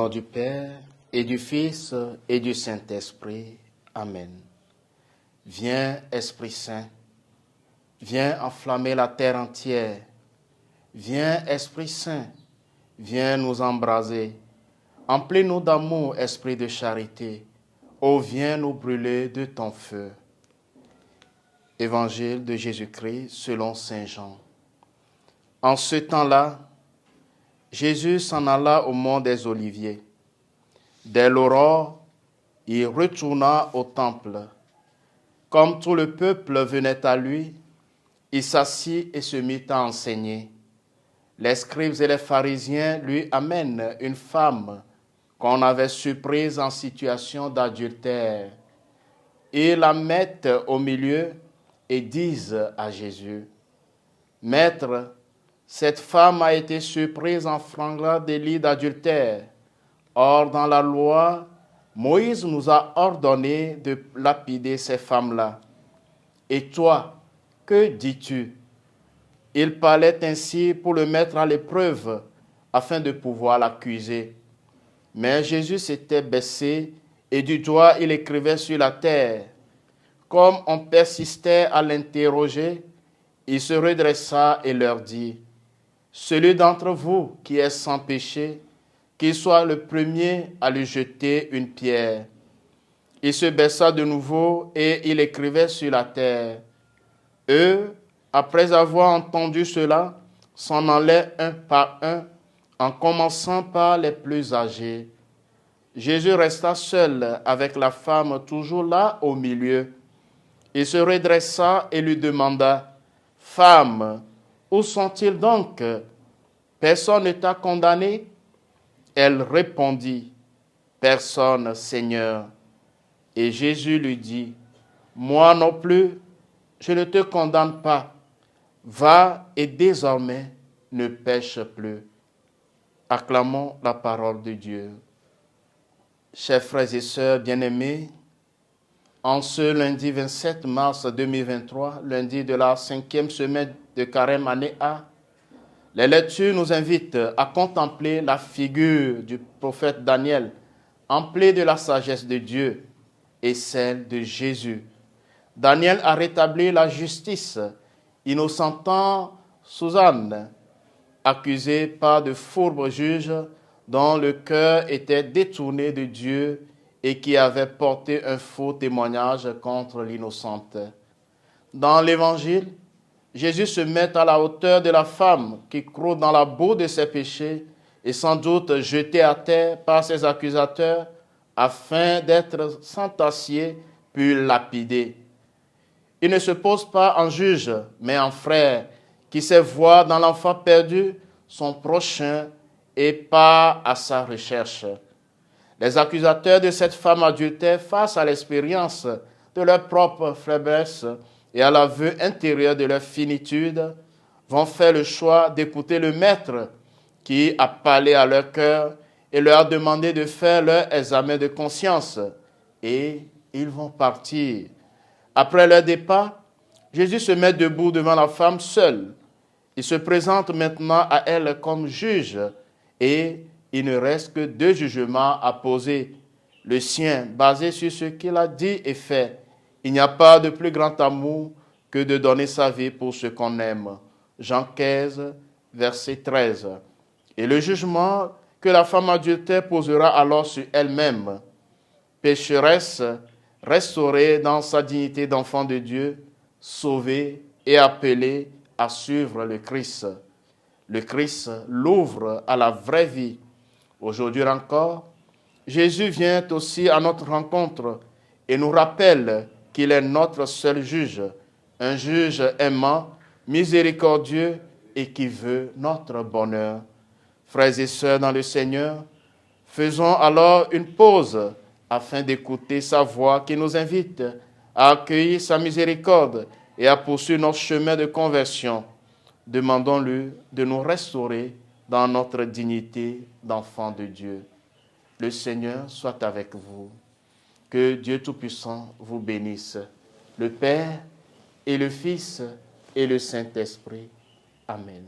nom du Père, et du Fils, et du Saint-Esprit. Amen. Viens, Esprit Saint, viens enflammer la terre entière. Viens, Esprit Saint, viens nous embraser. Emplis-nous d'amour, Esprit de charité. Ô viens nous brûler de ton feu. Évangile de Jésus-Christ selon saint Jean. En ce temps-là, Jésus s'en alla au mont des Oliviers. Dès l'aurore, il retourna au temple. Comme tout le peuple venait à lui, il s'assit et se mit à enseigner. Les scribes et les pharisiens lui amènent une femme qu'on avait surprise en situation d'adultère. Ils la mettent au milieu et disent à Jésus, « Maître, cette femme a été surprise en flagrant délit d'adultère. Or, dans la loi, Moïse nous a ordonné de lapider ces femmes-là. Et toi, que dis-tu » Il parlait ainsi pour le mettre à l'épreuve, afin de pouvoir l'accuser. Mais Jésus s'était baissé et du doigt il écrivait sur la terre. Comme on persistait à l'interroger, il se redressa et leur dit, « Celui d'entre vous qui est sans péché, qu'il soit le premier à lui jeter une pierre. » Il se baissa de nouveau et il écrivait sur la terre. Eux, après avoir entendu cela, s'en allaient un par un, en commençant par les plus âgés. Jésus resta seul avec la femme toujours là au milieu. Il se redressa et lui demanda, « Femme, où sont-ils donc? Personne ne t'a condamné ?» Elle répondit, « Personne, Seigneur. » Et Jésus lui dit, « Moi non plus, je ne te condamne pas. Va et désormais ne pêche plus. » Acclamons la parole de Dieu. Chers frères et sœurs bien-aimés, en ce lundi 27 mars 2023, lundi de la 5e semaine de Carême année A, les lectures nous invitent à contempler la figure du prophète Daniel, emplie de la sagesse de Dieu et celle de Jésus. Daniel a rétabli la justice, innocentant Suzanne, accusée par de fourbes juges dont le cœur était détourné de Dieu et qui avait porté un faux témoignage contre l'innocente. Dans l'Évangile, Jésus se met à la hauteur de la femme qui croule dans la boue de ses péchés et sans doute jetée à terre par ses accusateurs afin d'être sentassiée puis lapidée. Il ne se pose pas en juge, mais en frère qui sait voir dans l'enfant perdu son prochain et part à sa recherche. Les accusateurs de cette femme adultère, face à l'expérience de leur propre faiblesse et à l'aveu intérieur de leur finitude, vont faire le choix d'écouter le maître qui a parlé à leur cœur et leur a demandé de faire leur examen de conscience. Et ils vont partir. Après leur départ, Jésus se met debout devant la femme seule. Il se présente maintenant à elle comme juge et il ne reste que 2 jugements à poser. Le sien, basé sur ce qu'il a dit et fait. Il n'y a pas de plus grand amour que de donner sa vie pour ce qu'on aime. Jean 15, verset 13. Et le jugement que la femme adultère posera alors sur elle-même. Pécheresse, restaurée dans sa dignité d'enfant de Dieu, sauvée et appelée à suivre le Christ. Le Christ l'ouvre à la vraie vie. Aujourd'hui encore, Jésus vient aussi à notre rencontre et nous rappelle qu'il est notre seul juge, un juge aimant, miséricordieux et qui veut notre bonheur. Frères et sœurs dans le Seigneur, faisons alors une pause afin d'écouter sa voix qui nous invite à accueillir sa miséricorde et à poursuivre notre chemin de conversion. Demandons-lui de nous restaurer dans notre dignité d'enfant de Dieu. Le Seigneur soit avec vous. Que Dieu Tout-Puissant vous bénisse, le Père et le Fils et le Saint-Esprit. Amen.